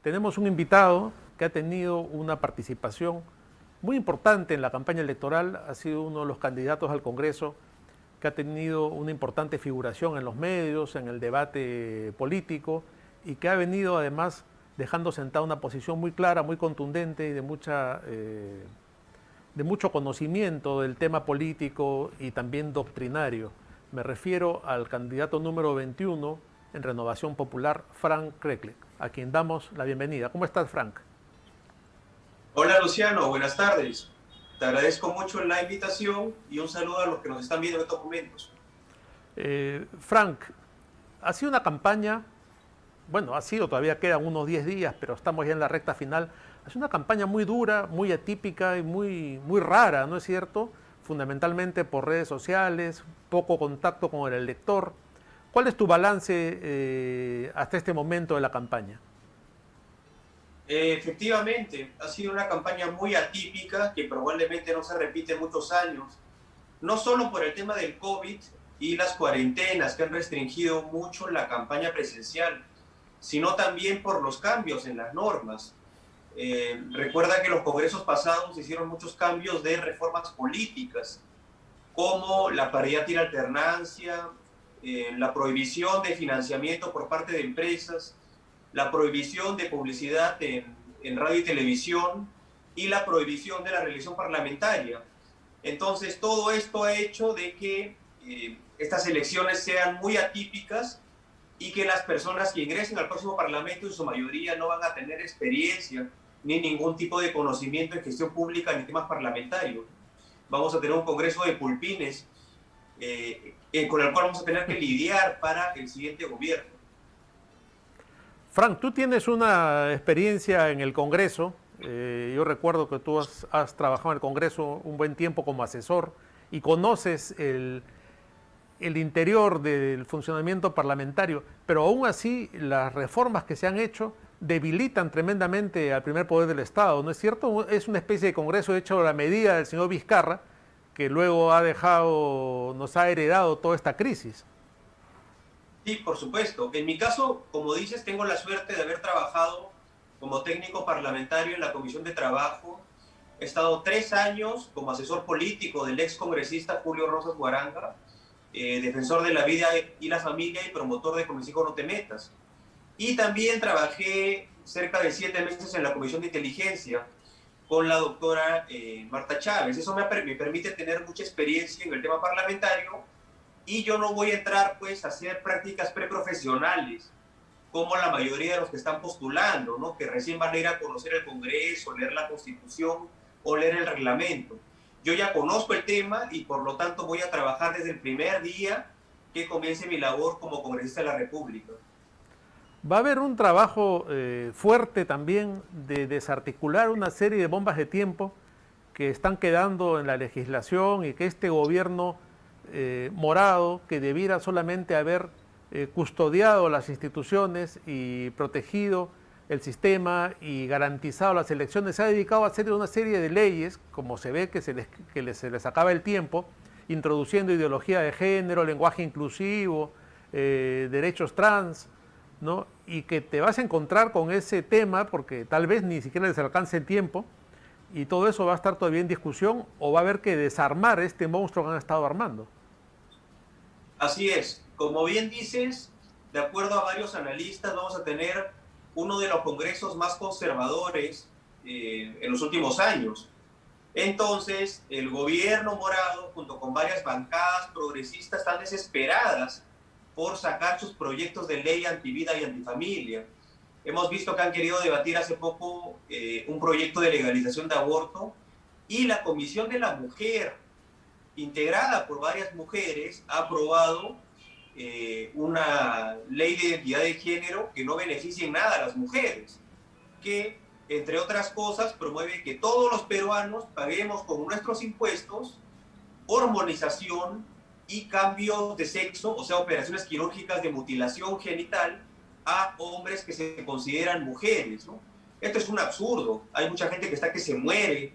tenemos un invitado que ha tenido una participación muy importante en la campaña electoral, ha sido uno de los candidatos al Congreso que ha tenido una importante figuración en los medios, en el debate político y que ha venido además dejando sentada una posición muy clara, muy contundente y de mucho conocimiento del tema político y también doctrinario. Me refiero al candidato número 21 en Renovación Popular, Frank Kreklek, a quien damos la bienvenida. ¿Cómo estás, Frank? Hola Luciano, buenas tardes. Te agradezco mucho la invitación y un saludo a los que nos están viendo en estos momentos. Frank, ha sido una campaña, bueno, ha sido, todavía quedan unos 10 días, pero estamos ya en la recta final. Ha sido una campaña muy dura, muy atípica y muy rara, ¿no es cierto? Fundamentalmente por redes sociales, poco contacto con el elector. ¿Cuál es tu balance hasta este momento de la campaña? Efectivamente, ha sido una campaña muy atípica que probablemente no se repite en muchos años, no solo por el tema del COVID y las cuarentenas que han restringido mucho la campaña presencial, sino también por los cambios en las normas. Recuerda que en los congresos pasados se hicieron muchos cambios de reformas políticas, como la paridad y la alternancia, la prohibición de financiamiento por parte de empresas, la prohibición de publicidad en radio y televisión y la prohibición de la reelección parlamentaria. Entonces, todo esto ha hecho de que estas elecciones sean muy atípicas y que las personas que ingresen al próximo Parlamento en su mayoría no van a tener experiencia ni ningún tipo de conocimiento en gestión pública ni temas parlamentarios. Vamos a tener un congreso de pulpines con el cual vamos a tener que lidiar para el siguiente gobierno. Frank, tú tienes una experiencia en el Congreso. Yo recuerdo que tú has trabajado en el Congreso un buen tiempo como asesor y conoces el interior del funcionamiento parlamentario, pero aún así las reformas que se han hecho debilitan tremendamente al primer poder del Estado, ¿no es cierto? Es una especie de Congreso hecho a la medida del señor Vizcarra, que luego nos ha heredado toda esta crisis. Sí, por supuesto. En mi caso, como dices, tengo la suerte de haber trabajado como técnico parlamentario en la Comisión de Trabajo. He estado 3 años como asesor político del ex congresista Julio Rosas Guaranga, defensor de la vida y la familia y promotor de Conmigo No Te Metas. Y también trabajé cerca de 7 meses en la Comisión de Inteligencia con la doctora Marta Chávez. Eso me permite tener mucha experiencia en el tema parlamentario y yo no voy a entrar pues a hacer prácticas preprofesionales como la mayoría de los que están postulando, ¿no? Que recién van a ir a conocer el Congreso, leer la Constitución o leer el reglamento. Yo ya conozco el tema y por lo tanto voy a trabajar desde el primer día que comience mi labor como congresista de la República. Va a haber un trabajo fuerte también de desarticular una serie de bombas de tiempo que están quedando en la legislación y que este gobierno morado, que debiera solamente haber custodiado las instituciones y protegido el sistema y garantizado las elecciones, se ha dedicado a hacer una serie de leyes, como se ve que se les acaba el tiempo, introduciendo ideología de género, lenguaje inclusivo, derechos trans, ¿no? Y que te vas a encontrar con ese tema porque tal vez ni siquiera les alcance el tiempo y todo eso va a estar todavía en discusión o va a haber que desarmar este monstruo que han estado armando. Así es, como bien dices, de acuerdo a varios analistas, vamos a tener uno de los congresos más conservadores en los últimos años. Entonces, el gobierno morado, junto con varias bancadas progresistas, están desesperadas por sacar sus proyectos de ley antivida y antifamilia. Hemos visto que han querido debatir hace poco un proyecto de legalización de aborto y la Comisión de la Mujer, integrada por varias mujeres, ha aprobado una ley de identidad de género que no beneficia en nada a las mujeres, que, entre otras cosas, promueve que todos los peruanos paguemos con nuestros impuestos hormonización y cambios de sexo, o sea, operaciones quirúrgicas de mutilación genital a hombres que se consideran mujeres, ¿no? Esto es un absurdo. Hay mucha gente que se muere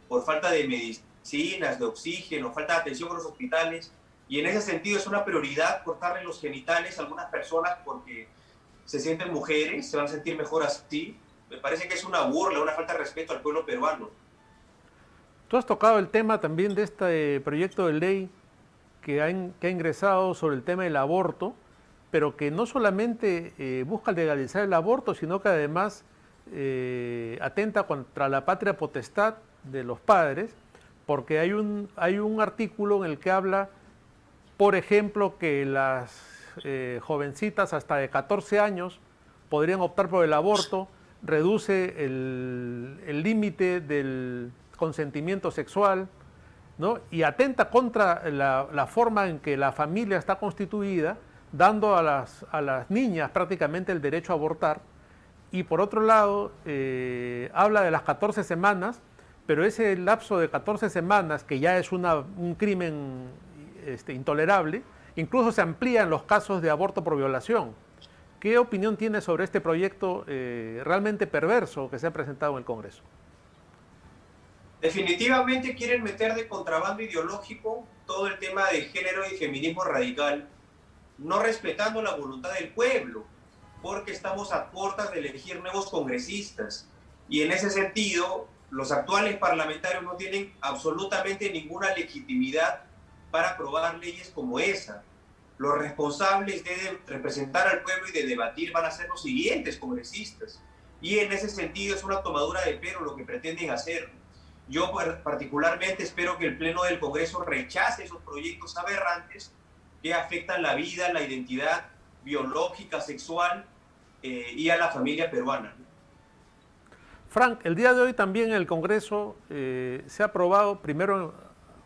por falta de medicinas, de oxígeno, falta de atención en los hospitales, y en ese sentido es una prioridad cortarle los genitales a algunas personas porque se sienten mujeres, se van a sentir mejor así. Me parece que es una burla, una falta de respeto al pueblo peruano. Tú has tocado el tema también de este proyecto de ley que ha ingresado sobre el tema del aborto, pero que no solamente busca legalizar el aborto, sino que además atenta contra la patria potestad de los padres, porque hay un artículo en el que habla, por ejemplo, que las jovencitas hasta de 14 años podrían optar por el aborto, reduce el límite del consentimiento sexual, ¿no? Y atenta contra la forma en que la familia está constituida, dando a las niñas prácticamente el derecho a abortar. Y por otro lado, habla de las 14 semanas, pero ese lapso de 14 semanas, que ya es un crimen intolerable, incluso se amplía en los casos de aborto por violación. ¿Qué opinión tiene sobre este proyecto realmente perverso que se ha presentado en el Congreso? Definitivamente quieren meter de contrabando ideológico todo el tema de género y feminismo radical, no respetando la voluntad del pueblo, porque estamos a puertas de elegir nuevos congresistas. Y en ese sentido, los actuales parlamentarios no tienen absolutamente ninguna legitimidad para aprobar leyes como esa. Los responsables de representar al pueblo y de debatir van a ser los siguientes congresistas. Y en ese sentido es una tomadura de pelo lo que pretenden hacer. Yo particularmente espero que el Pleno del Congreso rechace esos proyectos aberrantes que afectan la vida, la identidad biológica, sexual y a la familia peruana. Frank, el día de hoy también en el Congreso se ha aprobado, primero,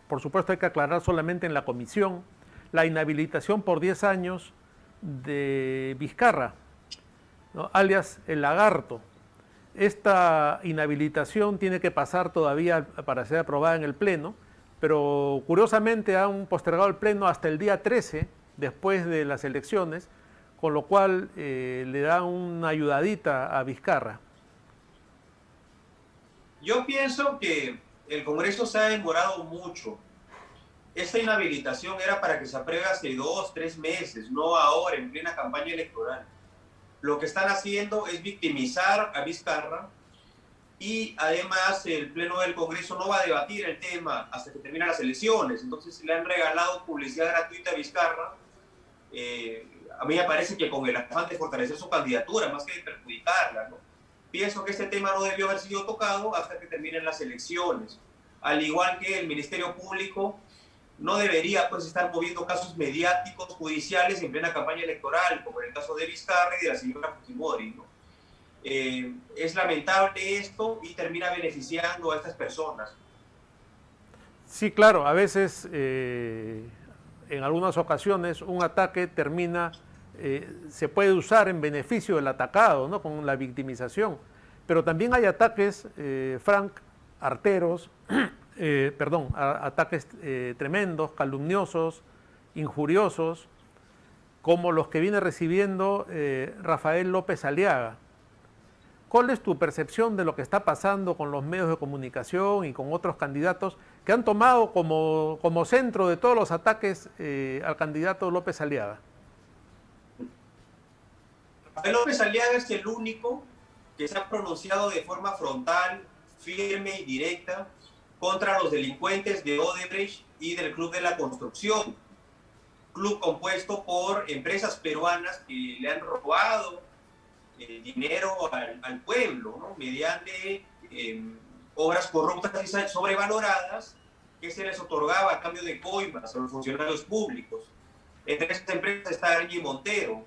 por supuesto hay que aclarar solamente en la comisión, la inhabilitación por 10 años de Vizcarra, ¿no? Alias el Lagarto. Esta inhabilitación tiene que pasar todavía para ser aprobada en el Pleno, pero curiosamente han postergado el Pleno hasta el día 13, después de las elecciones, con lo cual le dan una ayudadita a Vizcarra. Yo pienso que el Congreso se ha demorado mucho. Esta inhabilitación era para que se apruebe hace 2, 3 meses, no ahora, en plena campaña electoral. Lo que están haciendo es victimizar a Vizcarra y además el Pleno del Congreso no va a debatir el tema hasta que terminen las elecciones. Entonces le han regalado publicidad gratuita a Vizcarra. A mí me parece que con el afán de fortalecer su candidatura, más que de perjudicarla, ¿no? Pienso que este tema no debió haber sido tocado hasta que terminen las elecciones. Al igual que el Ministerio Público no debería pues estar moviendo casos mediáticos, judiciales en plena campaña electoral, como en el caso de Vizcarra y de la señora Fujimori, ¿no? Es lamentable esto y termina beneficiando a estas personas. Sí, claro, a veces, en algunas ocasiones, un ataque termina, se puede usar en beneficio del atacado, ¿no? Con la victimización. Pero también hay ataques, Frank, arteros, ataques tremendos, calumniosos, injuriosos, como los que viene recibiendo Rafael López Aliaga. ¿Cuál es tu percepción de lo que está pasando con los medios de comunicación y con otros candidatos que han tomado como centro de todos los ataques al candidato López Aliaga? Rafael López Aliaga es el único que se ha pronunciado de forma frontal, firme y directa contra los delincuentes de Odebrecht y del Club de la Construcción, club compuesto por empresas peruanas que le han robado dinero al pueblo, ¿no? Mediante obras corruptas y sobrevaloradas que se les otorgaba a cambio de coimas a los funcionarios públicos. Entre estas empresas está Argy Montero,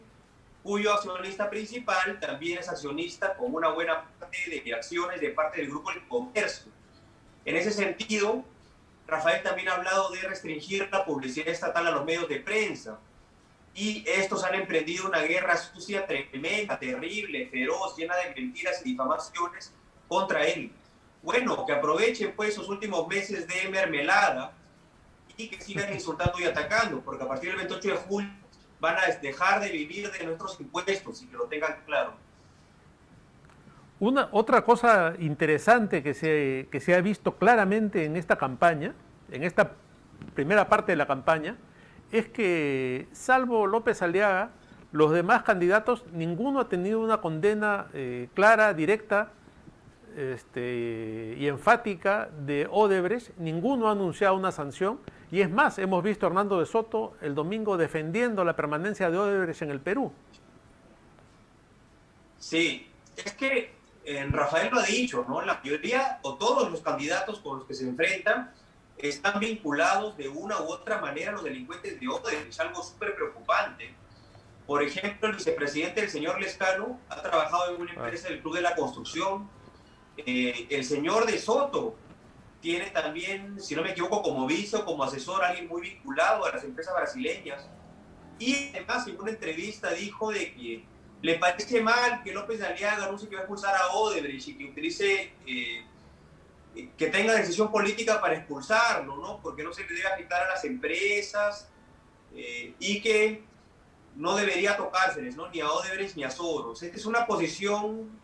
cuyo accionista principal también es accionista con una buena parte de acciones de parte del Grupo del Comercio. En ese sentido, Rafael también ha hablado de restringir la publicidad estatal a los medios de prensa. Y estos han emprendido una guerra sucia, tremenda, terrible, feroz, llena de mentiras y difamaciones contra él. Bueno, que aprovechen pues sus últimos meses de mermelada y que sigan insultando y atacando, porque a partir del 28 de julio van a dejar de vivir de nuestros impuestos, y que lo tengan claro. Otra cosa interesante que se ha visto claramente en esta campaña, en esta primera parte de la campaña, es que, salvo López Aliaga, Los demás candidatos, ninguno ha tenido una condena clara, directa y enfática de Odebrecht, ninguno ha anunciado una sanción, y es más, hemos visto a Hernando de Soto el domingo defendiendo la permanencia de Odebrecht en el Perú. Sí, es que Rafael lo ha dicho, ¿no? La mayoría o todos los candidatos con los que se enfrentan están vinculados de una u otra manera a los delincuentes de Odebrecht. Es algo súper preocupante. Por ejemplo, el vicepresidente, el señor Lescano, ha trabajado en una empresa del Club de la Construcción. El señor de Soto tiene también, si no me equivoco, como vice o como asesor a alguien muy vinculado a las empresas brasileñas. Y además, en una entrevista dijo de que le parece mal que López Aliaga anuncie que va a expulsar a Odebrecht y que utilice, que tenga decisión política para expulsarlo, ¿no? Porque no se le debe afectar a las empresas y que no debería tocárseles, ¿no? Ni a Odebrecht ni a Soros. Esta es una posición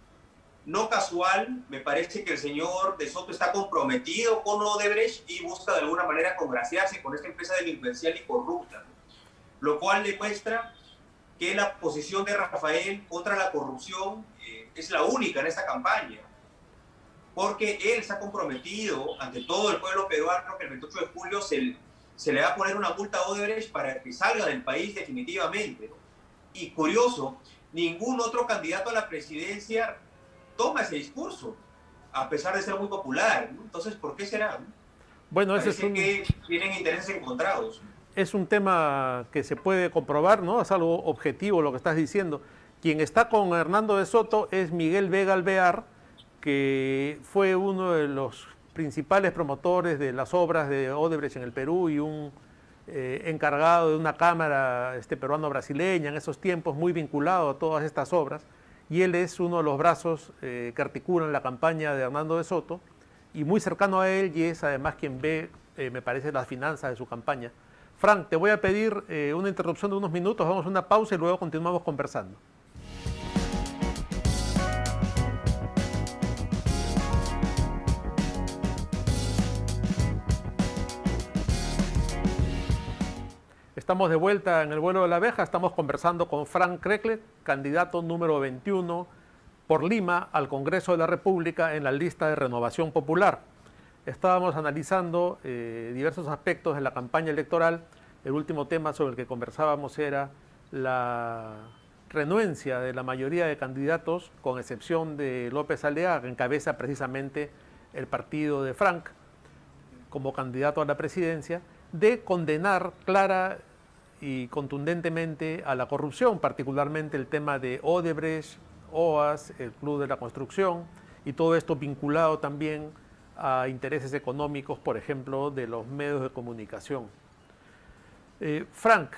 no casual. Me parece que el señor de Soto está comprometido con Odebrecht y busca de alguna manera congraciarse con esta empresa delincuencial y corrupta, ¿no? Lo cual demuestra que la posición de Rafael contra la corrupción es la única en esta campaña, porque él se ha comprometido ante todo el pueblo peruano que el 28 de julio se le va a poner una multa a Odebrecht para que salga del país definitivamente, ¿no? Y curioso, ningún otro candidato a la presidencia toma ese discurso, a pesar de ser muy popular, ¿no? Entonces, ¿por qué será? Bueno, ese Parece que tienen intereses encontrados. Es un tema que se puede comprobar, ¿no? Es algo objetivo lo que estás diciendo. Quien está con Hernando de Soto es Miguel Vega Alvear, que fue uno de los principales promotores de las obras de Odebrecht en el Perú y un encargado de una cámara peruano-brasileña en esos tiempos, muy vinculado a todas estas obras. Y él es uno de los brazos que articulan la campaña de Hernando de Soto y muy cercano a él, y es además quien ve, me parece, las finanzas de su campaña. Frank, te voy a pedir una interrupción de unos minutos, vamos a una pausa y luego continuamos conversando. Estamos de vuelta en el vuelo de la abeja, estamos conversando con Frank Kreklett, candidato número 21 por Lima al Congreso de la República en la lista de Renovación Popular. Estábamos analizando diversos aspectos de la campaña electoral. El último tema sobre el que conversábamos era la renuencia de la mayoría de candidatos, con excepción de López Aliaga, que encabeza precisamente el partido de Frank como candidato a la presidencia, de condenar clara y contundentemente a la corrupción, particularmente el tema de Odebrecht, OAS, el Club de la Construcción, y todo esto vinculado también a intereses económicos, por ejemplo, de los medios de comunicación. Frank,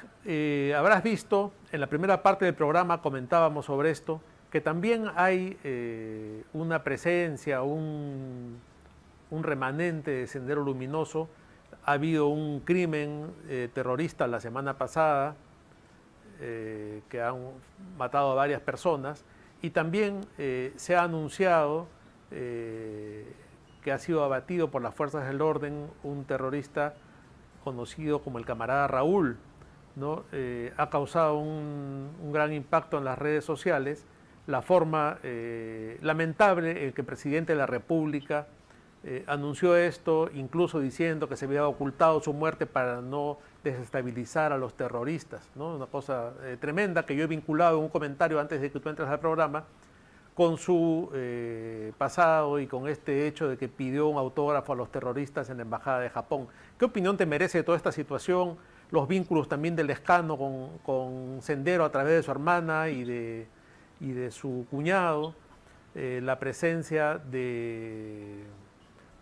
habrás visto, en la primera parte del programa comentábamos sobre esto, que también hay una presencia, un remanente de Sendero Luminoso. Ha habido un crimen terrorista la semana pasada que han matado a varias personas, y también se ha anunciado que ha sido abatido por las fuerzas del orden un terrorista conocido como el camarada Raúl, ¿no? Ha causado un gran impacto en las redes sociales la forma lamentable en que el presidente de la República anunció esto, incluso diciendo que se había ocultado su muerte para no desestabilizar a los terroristas, ¿no? Una cosa tremenda que yo he vinculado en un comentario antes de que tú entres al programa con su pasado y con este hecho de que pidió un autógrafo a los terroristas en la Embajada de Japón. ¿Qué opinión te merece toda esta situación? Los vínculos también del Lescano con Sendero a través de su hermana y de su cuñado, la presencia de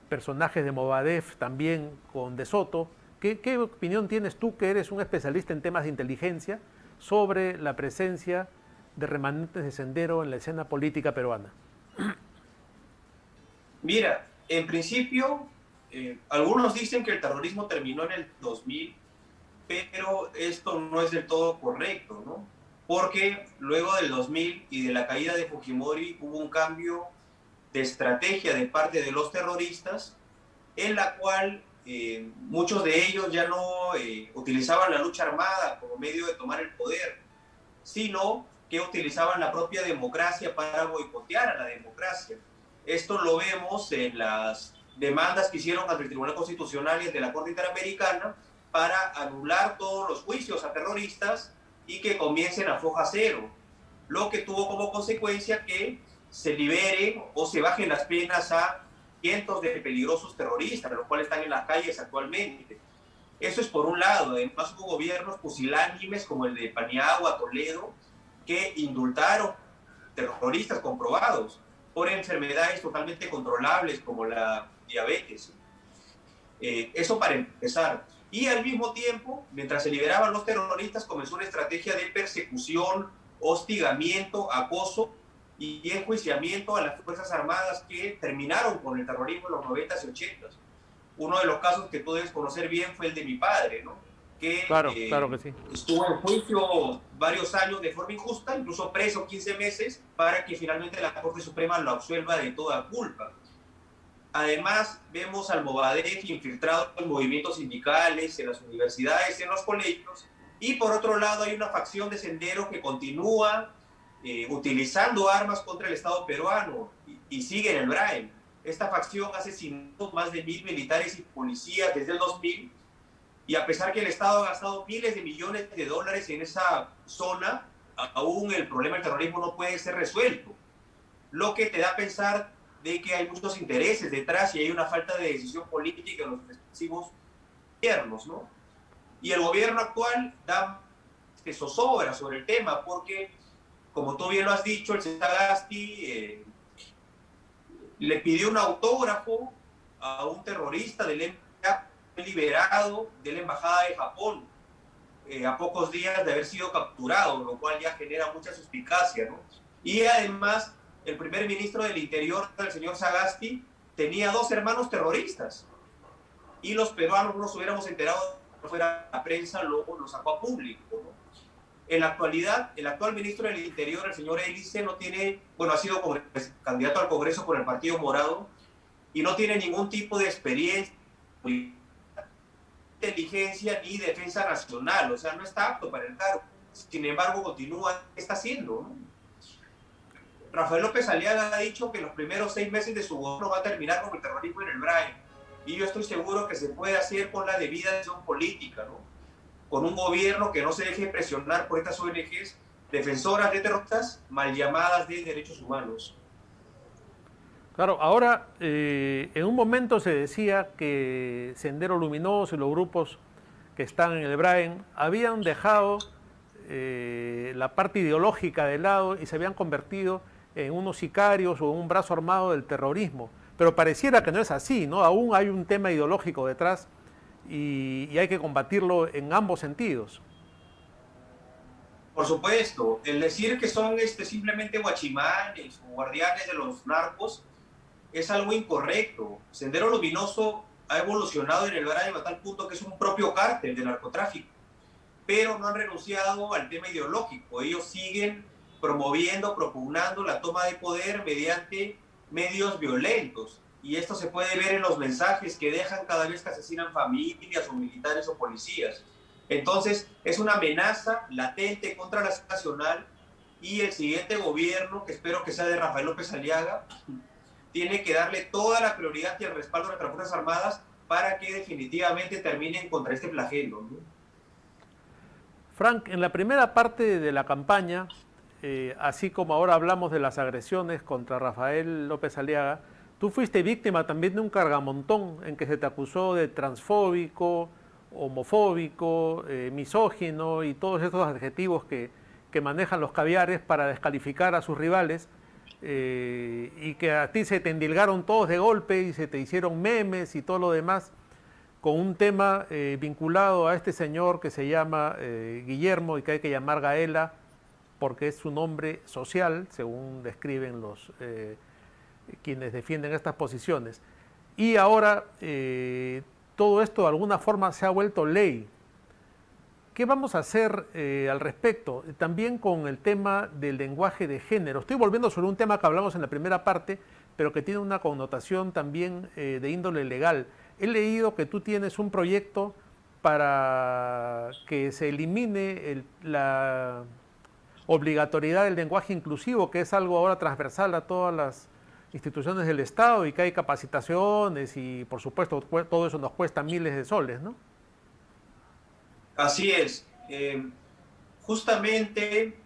personajes de Movadef también con De Soto. ¿Qué opinión tienes tú, que eres un especialista en temas de inteligencia, sobre la presencia de remanentes de Sendero en la escena política peruana? Mira, en principio, algunos dicen que el terrorismo terminó en el 2000, pero esto no es del todo correcto, ¿no? Porque luego del 2000 y de la caída de Fujimori hubo un cambio de estrategia de parte de los terroristas, en la cual muchos de ellos ya no utilizaban la lucha armada como medio de tomar el poder, sino que utilizaban la propia democracia para boicotear a la democracia. Esto lo vemos en las demandas que hicieron ante el Tribunal Constitucional y ante la Corte Interamericana para anular todos los juicios a terroristas y que comiencen a foja cero, lo que tuvo como consecuencia que se liberen o se bajen las penas a cientos de peligrosos terroristas, los cuales están en las calles actualmente. Eso es por un lado. Además hubo gobiernos pusilánimes como el de Paniagua, Toledo, que indultaron terroristas comprobados por enfermedades totalmente controlables como la diabetes. Eso para empezar. Y al mismo tiempo, mientras se liberaban los terroristas, comenzó una estrategia de persecución, hostigamiento, acoso y enjuiciamiento a las Fuerzas Armadas que terminaron con el terrorismo en los 90s y 80s. Uno de los casos que tú debes conocer bien fue el de mi padre, ¿no? Que, claro que sí. estuvo en juicio varios años de forma injusta, incluso preso 15 meses, para que finalmente la Corte Suprema lo absuelva de toda culpa. Además, vemos al Movadef infiltrado en movimientos sindicales, en las universidades, en los colegios, y por otro lado hay una facción de Sendero que continúa utilizando armas contra el Estado peruano y sigue en el Brain. Esta facción ha asesinado más de 1.000 militares y policías desde el 2000, y a pesar que el Estado ha gastado miles de millones de dólares en esa zona, aún el problema del terrorismo no puede ser resuelto, lo que te da a pensar de que hay muchos intereses detrás y hay una falta de decisión política en los respectivos gobiernos, ¿no? Y el gobierno actual da zozobra sobre el tema porque, como tú bien lo has dicho, el señor Sagasti le pidió un autógrafo a un terrorista del MK liberado de la embajada de Japón a pocos días de haber sido capturado, lo cual ya genera mucha suspicacia, ¿no? Y además, el primer ministro del Interior, el señor Sagasti, tenía 2 hermanos terroristas y los peruanos no nos hubiéramos enterado si fuera la prensa, luego lo sacó a público, ¿no? En la actualidad, el actual ministro del Interior, el señor Hélice, no tiene, bueno, ha sido candidato al Congreso por el Partido Morado y no tiene ningún tipo de experiencia, inteligencia ni defensa nacional, o sea, no está apto para el cargo. Sin embargo, continúa, ¿qué está haciendo, no? Rafael López Aliaga ha dicho que los primeros 6 meses de su gobierno va a terminar con el terrorismo en el Brain. Y yo estoy seguro que se puede hacer con la debida decisión política, ¿no? Con un gobierno que no se deje presionar por estas ONGs defensoras de terroristas, mal llamadas de derechos humanos. Claro, ahora en un momento se decía que Sendero Luminoso y los grupos que están en el Brain habían dejado la parte ideológica de lado y se habían convertido en unos sicarios o en un brazo armado del terrorismo. Pero pareciera que no es así, ¿no? Aún hay un tema ideológico detrás y hay que combatirlo en ambos sentidos. Por supuesto, el decir que son simplemente guachimanes o guardianes de los narcos es algo incorrecto. Sendero Luminoso ha evolucionado en el Brain a tal punto que es un propio cártel de narcotráfico, pero no han renunciado al tema ideológico. Ellos siguen promoviendo, propugnando la toma de poder mediante medios violentos. Y esto se puede ver en los mensajes que dejan cada vez que asesinan familias o militares o policías. Entonces, es una amenaza latente contra la seguridad nacional y el siguiente gobierno, que espero que sea de Rafael López Aliaga, tiene que darle toda la prioridad y el respaldo a nuestras Fuerzas Armadas para que definitivamente terminen contra este flagelo, ¿no? Frank, en la primera parte de la campaña, así como ahora hablamos de las agresiones contra Rafael López Aliaga, tú fuiste víctima también de un cargamontón en que se te acusó de transfóbico, homofóbico, misógino y todos estos adjetivos que manejan los caviares para descalificar a sus rivales, y que a ti se te endilgaron todos de golpe y se te hicieron memes y todo lo demás con un tema vinculado a este señor que se llama Guillermo y que hay que llamar Gaela porque es su nombre social, según describen los quienes defienden estas posiciones. Y ahora todo esto de alguna forma se ha vuelto ley. ¿Qué vamos a hacer al respecto? También con el tema del lenguaje de género. Estoy volviendo sobre un tema que hablamos en la primera parte, pero que tiene una connotación también de índole legal. He leído que tú tienes un proyecto para que se elimine obligatoriedad del lenguaje inclusivo, que es algo ahora transversal a todas las instituciones del Estado y que hay capacitaciones y por supuesto todo eso nos cuesta miles de soles, ¿no? Así es. Justamente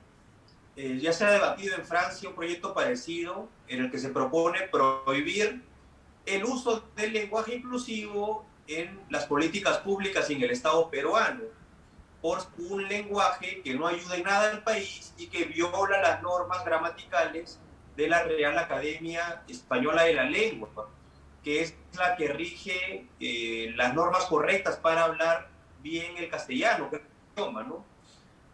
ya se ha debatido en Francia un proyecto parecido en el que se propone prohibir el uso del lenguaje inclusivo en las políticas públicas y en el Estado peruano, por un lenguaje que no ayuda en nada al país y que viola las normas gramaticales de la Real Academia Española de la Lengua, que es la que rige las normas correctas para hablar bien el castellano, que es el idioma, ¿no?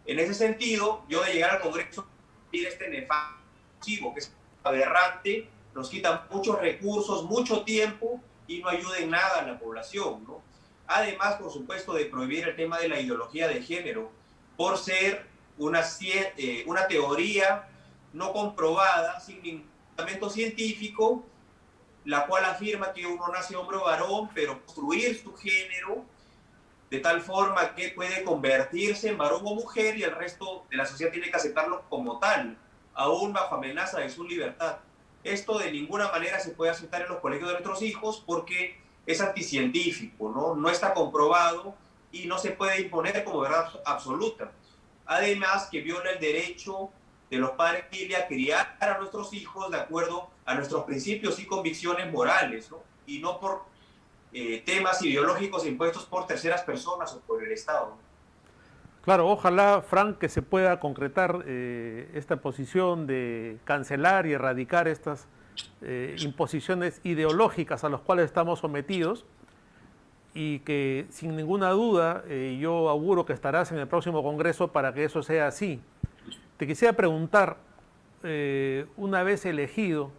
En ese sentido, yo de llegar al Congreso, este nefasto, que es aberrante, nos quita muchos recursos, mucho tiempo y no ayuda en nada a la población, ¿no? Además, por supuesto, de prohibir el tema de la ideología de género, por ser una teoría no comprobada, sin ningún fundamento científico, la cual afirma que uno nace hombre o varón, pero construir su género de tal forma que puede convertirse en varón o mujer y el resto de la sociedad tiene que aceptarlo como tal, aún bajo amenaza de su libertad. Esto de ninguna manera se puede aceptar en los colegios de nuestros hijos porque es anticientífico, ¿no? No está comprobado y no se puede imponer como verdad absoluta. Además, que viola el derecho de los padres de familia a criar a nuestros hijos de acuerdo a nuestros principios y convicciones morales, ¿no? Y no por temas ideológicos impuestos por terceras personas o por el Estado. Claro, ojalá, Frank, que se pueda concretar esta posición de cancelar y erradicar estas imposiciones ideológicas a las cuales estamos sometidos y que sin ninguna duda yo auguro que estarás en el próximo Congreso para que eso sea así. Te quisiera preguntar, una vez elegido,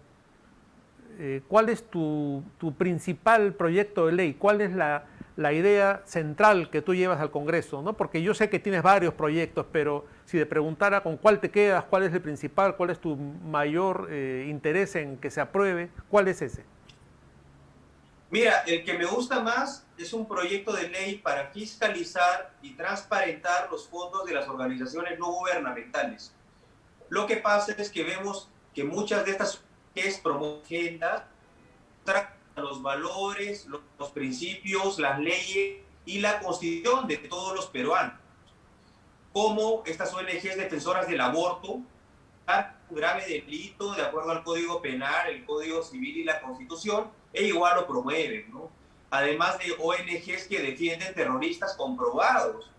¿cuál es tu principal proyecto de ley? ¿Cuál es la idea central que tú llevas al Congreso, ¿no? Porque yo sé que tienes varios proyectos, pero si te preguntara con cuál te quedas, cuál es el principal, cuál es tu mayor interés en que se apruebe, ¿cuál es ese? Mira, el que me gusta más es un proyecto de ley para fiscalizar y transparentar los fondos de las organizaciones no gubernamentales. Lo que pasa es que vemos que muchas de estas ONGs promueven agendas, tratan los valores, los principios, las leyes y la constitución de todos los peruanos. Como estas ONGs defensoras del aborto, un grave delito de acuerdo al Código Penal, el Código Civil y la Constitución, e igual lo promueven, ¿no? Además de ONGs que defienden terroristas comprobados,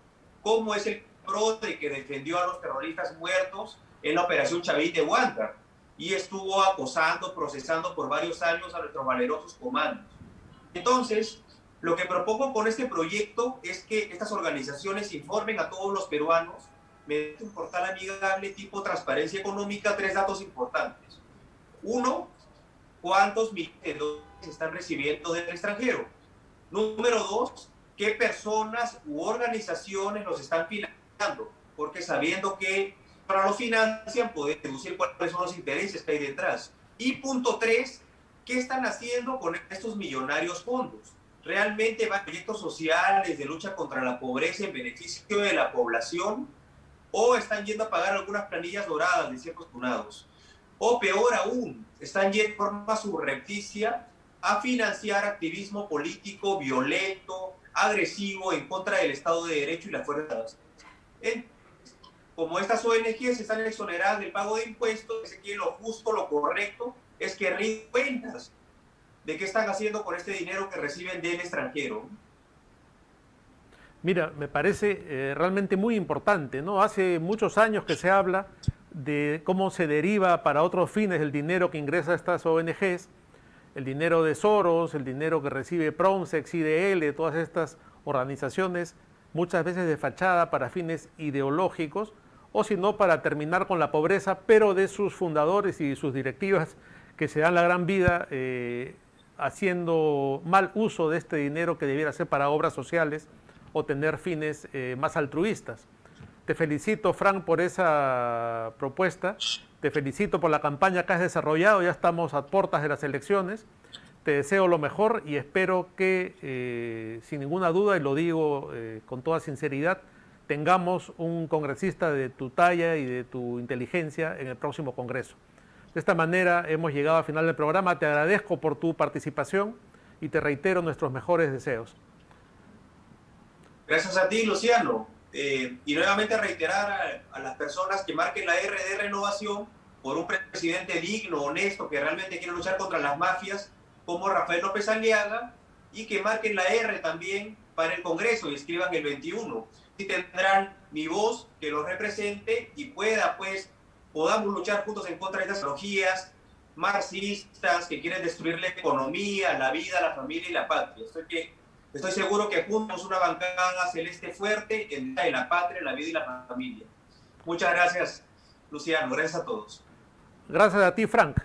como es el PRODE que defendió a los terroristas muertos en la Operación Chavín de Huántar y estuvo acosando, procesando por varios años a nuestros valerosos comandos. Entonces, lo que propongo con este proyecto es que estas organizaciones informen a todos los peruanos mediante un portal amigable tipo transparencia económica 3 datos importantes. Uno, cuántos millones de dólares están recibiendo del extranjero. Número 2, qué personas u organizaciones los están financiando, porque sabiendo que para los financian pueden deducir cuáles son los intereses que hay detrás. Y punto 3, ¿qué están haciendo con estos millonarios fondos? ¿Realmente van a proyectos sociales de lucha contra la pobreza en beneficio de la población? ¿O están yendo a pagar algunas planillas doradas de ciertos funados? O peor aún, están yendo de forma subrepticia a financiar activismo político violento, agresivo, en contra del Estado de Derecho y las fuerzas. Como estas ONGs están exoneradas del pago de impuestos, es que lo justo, lo correcto, es que rinden cuentas de qué están haciendo con este dinero que reciben del extranjero. Mira, me parece realmente muy importante, ¿no? Hace muchos años que se habla de cómo se deriva para otros fines el dinero que ingresa a estas ONGs, el dinero de Soros, el dinero que recibe Pronsex, IDL, todas estas organizaciones, muchas veces de fachada para fines ideológicos, o si no para terminar con la pobreza, pero de sus fundadores y sus directivas que se dan la gran vida haciendo mal uso de este dinero que debiera ser para obras sociales o tener fines más altruistas. Te felicito, Frank, por esa propuesta. Te felicito por la campaña que has desarrollado. Ya estamos a puertas de las elecciones. Te deseo lo mejor y espero que, sin ninguna duda, y lo digo con toda sinceridad, tengamos un congresista de tu talla y de tu inteligencia en el próximo Congreso. De esta manera hemos llegado al final del programa. Te agradezco por tu participación y te reitero nuestros mejores deseos. Gracias a ti, Luciano. Y nuevamente reiterar a las personas que marquen la R de renovación por un presidente digno, honesto, que realmente quiere luchar contra las mafias, como Rafael López Aliaga, y que marquen la R también para el Congreso y escriban el 21. Y tendrán mi voz que los represente y podamos luchar juntos en contra de estas ideologías marxistas que quieren destruir la economía, la vida, la familia y la patria. Estoy seguro que juntos una bancada celeste fuerte en la patria, la vida y la familia. Muchas gracias, Luciano. Gracias a todos. Gracias a ti, Frank.